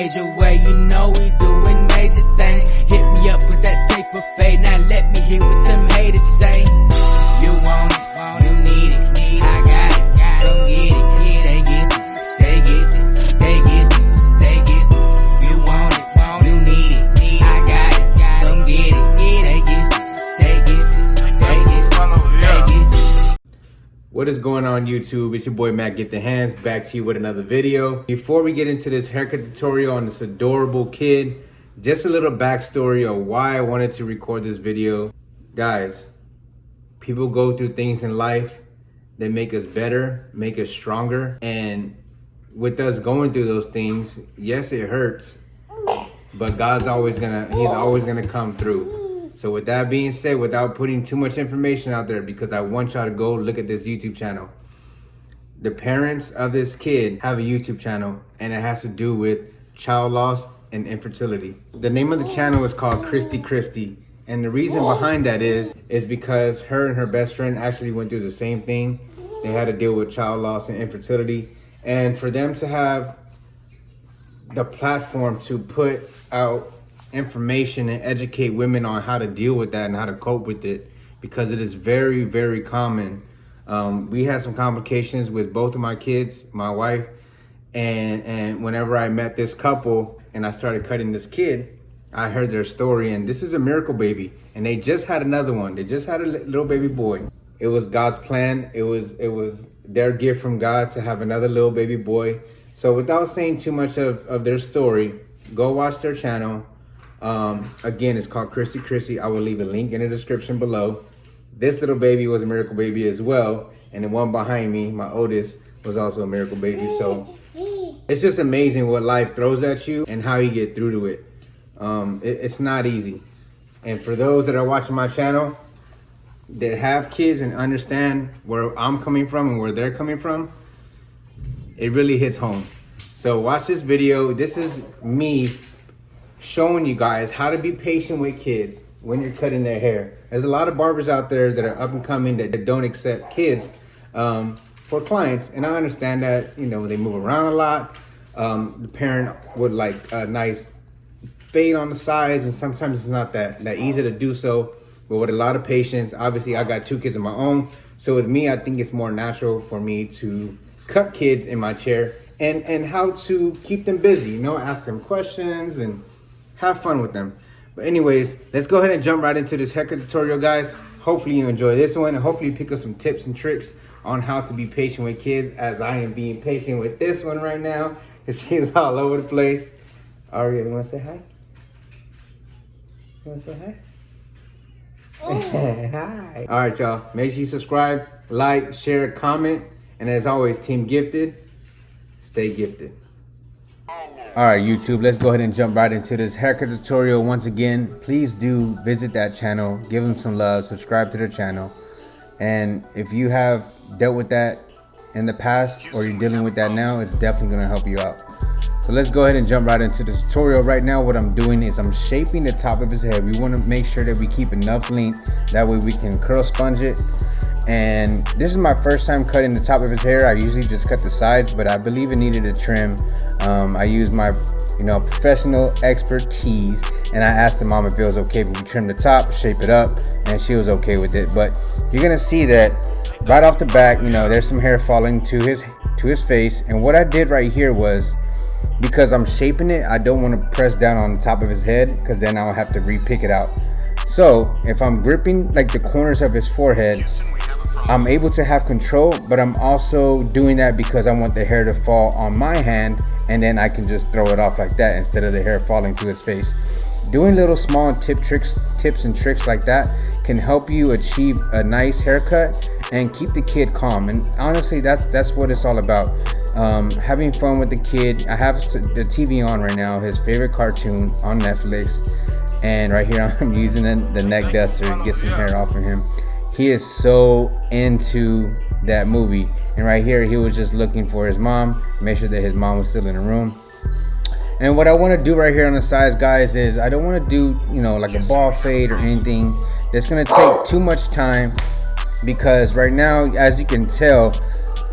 major way. You know we doing major things. Hit me up with that tape of fade. Now let me hear what them haters say. You want it, you need it, I got it, come get it. Stay gifted, stay gifted, stay gifted, stay gifted. You want it, you need it, I got it, come get it. Stay gifted, stay gifted, stay gifted, stay gifted. What is going on YouTube? It's your boy Matt Get the Hands, back to you with another video. Before we get into this haircut tutorial on this adorable kid, just a little backstory of why I wanted to record this video. Guys, people go through things in life that make us better, make us stronger. And with us going through those things, yes, it hurts, but God's always gonna come through. So with that being said, without putting too much information out there, because I want y'all to go look at this YouTube channel. The parents of this kid have a YouTube channel, and it has to do with child loss and infertility. The name of the channel is called Christy. And the reason behind that is because her and her best friend actually went through the same thing. They had to deal with child loss and infertility. And for them to have the platform to put out information and educate women on how to deal with that and how to cope with it, because it is very, very common. We had some complications with both of my kids, my wife, and whenever I met this couple and I started cutting this kid, I heard their story, and this is a miracle baby, and they just had another one. They just had a little baby boy. It was God's plan. It was their gift from God to have another little baby boy. So without saying too much of their story, go watch their channel. Again, it's called Christy. I will leave a link in the description below. This little baby was a miracle baby as well, and the one behind me, my oldest, was also a miracle baby. So it's just amazing what life throws at you and how you get through to it. It's not easy. And for those that are watching my channel that have kids and understand where I'm coming from and where they're coming from, it really hits home. So watch this video. This is me showing you guys how to be patient with kids when you're cutting their hair. There's a lot of barbers out there that are up and coming that don't accept kids for clients, and I understand that, you know, they move around a lot. The parent would like a nice fade on the sides, and sometimes it's not that easy to do so, but with a lot of patience. Obviously, I got 2 kids of my own, so with me, I think it's more natural for me to cut kids in my chair and how to keep them busy, you know, ask them questions and have fun with them. But anyways, let's go ahead and jump right into this haircut tutorial, guys. Hopefully you enjoy this one, and hopefully you pick up some tips and tricks on how to be patient with kids, as I am being patient with this one right now, because she's all over the place. Aria, you want to say hi? You want to say hi? Hi. All right, y'all. Make sure you subscribe, like, share, comment. And as always, Team Gifted, stay gifted. All right, YouTube, let's go ahead and jump right into this haircut tutorial. Once again, please do visit that channel. Give them some love. Subscribe to their channel. And if you have dealt with that in the past or you're dealing with that now, it's definitely going to help you out. So let's go ahead and jump right into the tutorial. Right now, what I'm doing is I'm shaping the top of his head. We want to make sure that we keep enough length. That way we can curl sponge it. And this is my first time cutting the top of his hair. I usually just cut the sides, but I believe it needed a trim. I used my, professional expertise, and I asked the mom if it was okay if we trim the top, shape it up, and she was okay with it. But you're gonna see that right off the back, there's some hair falling to his face. And what I did right here was, because I'm shaping it, I don't want to press down on the top of his head, because then I'll have to re-pick it out. So if I'm gripping like the corners of his forehead, I'm able to have control, but I'm also doing that because I want the hair to fall on my hand, and then I can just throw it off like that instead of the hair falling to his face. Doing little small tips and tricks like that can help you achieve a nice haircut and keep the kid calm. And honestly, that's what it's all about. Having fun with the kid. I have the TV on right now, his favorite cartoon on Netflix, and right here I'm using the neck duster to get some hair off of him. He is so into that movie, and right here he was just looking for his mom, make sure that his mom was still in the room. And what I want to do right here on the sides, guys, is I don't want to do like a ball fade or anything that's going to take too much time, because right now, as you can tell,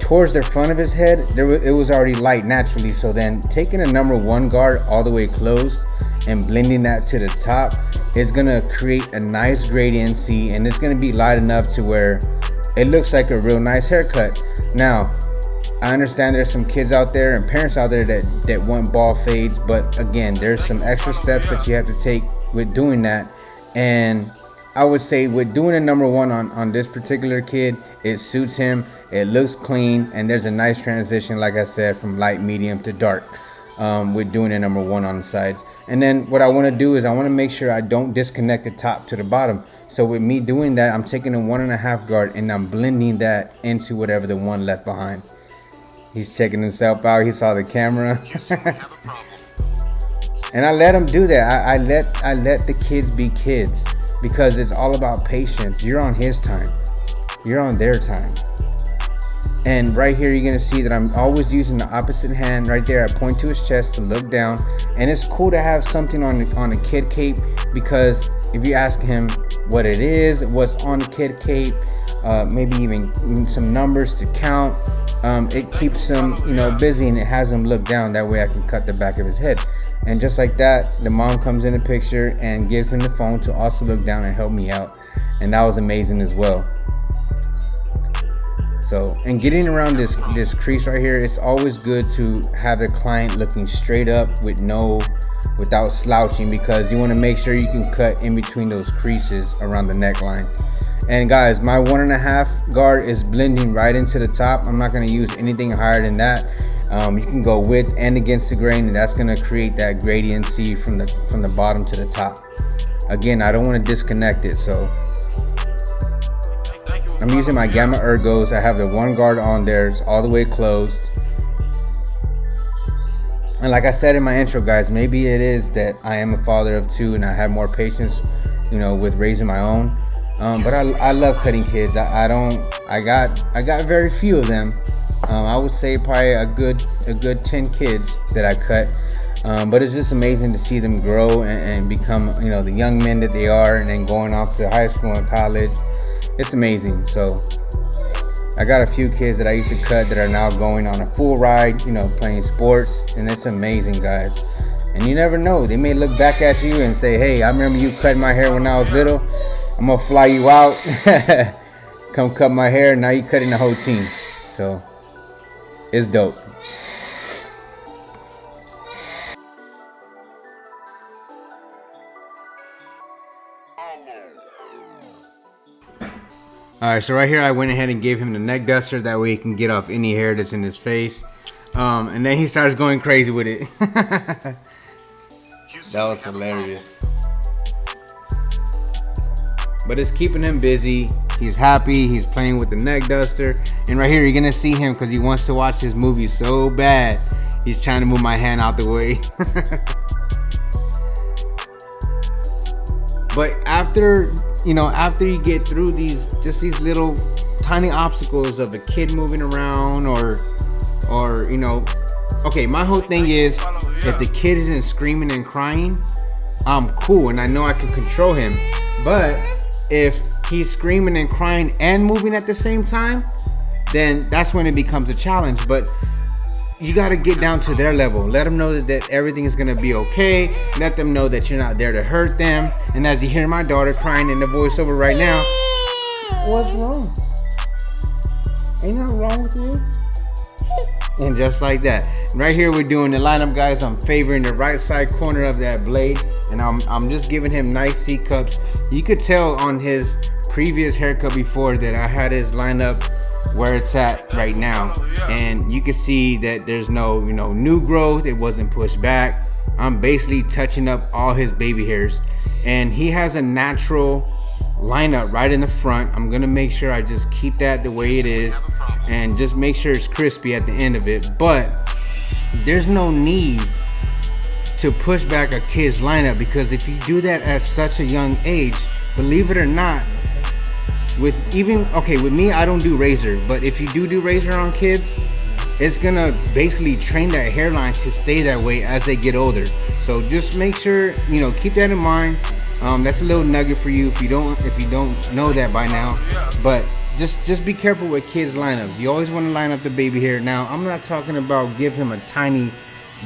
towards the front of his head, it was already light naturally. So then taking a number 1 guard all the way closed and blending that to the top is gonna create a nice gradiency, and it's gonna be light enough to where it looks like a real nice haircut. Now, I understand there's some kids out there and parents out there that want ball fades, but again, there's some extra steps that you have to take with doing that. And I would say with doing a number 1 on this particular kid, it suits him, it looks clean, and there's a nice transition, like I said, from light, medium to dark with doing a number 1 on the sides. And then what I want to do is I want to make sure I don't disconnect the top to the bottom. So with me doing that, I'm taking a 1.5 guard and I'm blending that into whatever the 1 left behind. He's checking himself out. He saw the camera. And I let him do that. I let the kids be kids, because it's all about patience. You're on his time. You're on their time. And right here, you're gonna see that I'm always using the opposite hand right there. I point to his chest to look down. And it's cool to have something on a kid cape, because if you ask him what it is, what's on the kid cape, maybe even some numbers to count, it keeps him, busy, and it has him look down. That way I can cut the back of his head. And just like that, the mom comes in the picture and gives him the phone to also look down and help me out. And that was amazing as well. So, and getting around this crease right here, it's always good to have the client looking straight up without slouching, because you want to make sure you can cut in between those creases around the neckline. And guys, my 1.5 guard is blending right into the top. I'm not going to use anything higher than that. You can go with and against the grain, and that's going to create that gradiency from the bottom to the top. Again, I don't want to disconnect it, so I'm using my Gamma Ergos. I have the 1 guard on there. It's all the way closed. And like I said in my intro, guys, maybe it is that I am a father of 2 and I have more patience, with raising my own. But I love cutting kids. I got very few of them. I would say probably a good 10 kids that I cut. But it's just amazing to see them grow and become, the young men that they are, and then going off to high school and college. It's amazing. So I got a few kids that I used to cut that are now going on a full ride, playing sports, and it's amazing, guys. And you never know, they may look back at you and say, hey, I remember you cutting my hair when I was little. I'm gonna fly you out. Come cut my hair. Now you cutting the whole team. So it's dope. Alright, so right here I went ahead and gave him the neck duster. That way he can get off any hair that's in his face. And then he starts going crazy with it. That was hilarious. But it's keeping him busy. He's happy. He's playing with the neck duster. And right here you're going to see him because he wants to watch his movie so bad. He's trying to move my hand out the way. But after you get through these little tiny obstacles of a kid moving around or okay, my whole thing is if the kid isn't screaming and crying, I'm cool and I know I can control him. But if he's screaming and crying and moving at the same time, then that's when it becomes a challenge. But you got to get down to their level. Let them know that everything is going to be okay. Let them know that you're not there to hurt them. And as you hear my daughter crying in the voiceover right now, what's wrong? Ain't nothing wrong with you? And just like that. Right here we're doing the lineup, guys. I'm favoring the right side corner of that blade. And I'm just giving him nice C cups. You could tell on his previous haircut before that I had his lineup where it's at right now, and you can see that there's no new growth. It wasn't pushed back. I'm basically touching up all his baby hairs, and he has a natural lineup right in the front. I'm gonna make sure I just keep that the way it is and just make sure it's crispy at the end of it. But there's no need to push back a kid's lineup, because if you do that at such a young age, believe it or not, with me, I don't do razor, but if you do razor on kids, it's gonna basically train that hairline to stay that way as they get older. So just make sure, keep that in mind. That's a little nugget for you if you don't know that by now. But just be careful with kids lineups. You always want to line up the baby hair. Now I'm not talking about give him a tiny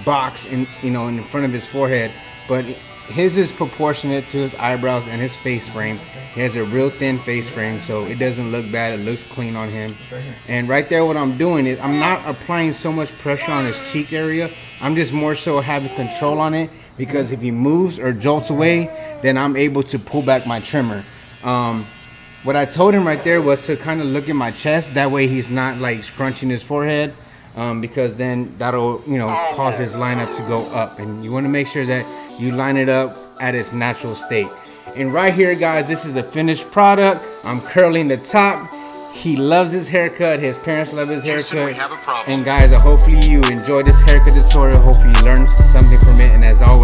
box in in front of his forehead, but his is proportionate to his eyebrows and his face frame. He has a real thin face frame, so it doesn't look bad. It looks clean on him. And right there, what I'm doing is I'm not applying so much pressure on his cheek area. I'm just more so having control on it, because if he moves or jolts away, then I'm able to pull back my trimmer. What I told him right there was to kind of look at my chest. That way he's not like scrunching his forehead, because then that'll cause his lineup to go up. And you want to make sure that you line it up at its natural state. And right here, guys, this is a finished product. I'm curling the top. He loves his haircut. His parents love his haircut. And guys, hopefully you enjoyed this haircut tutorial. Hopefully you learned something from it. And as always,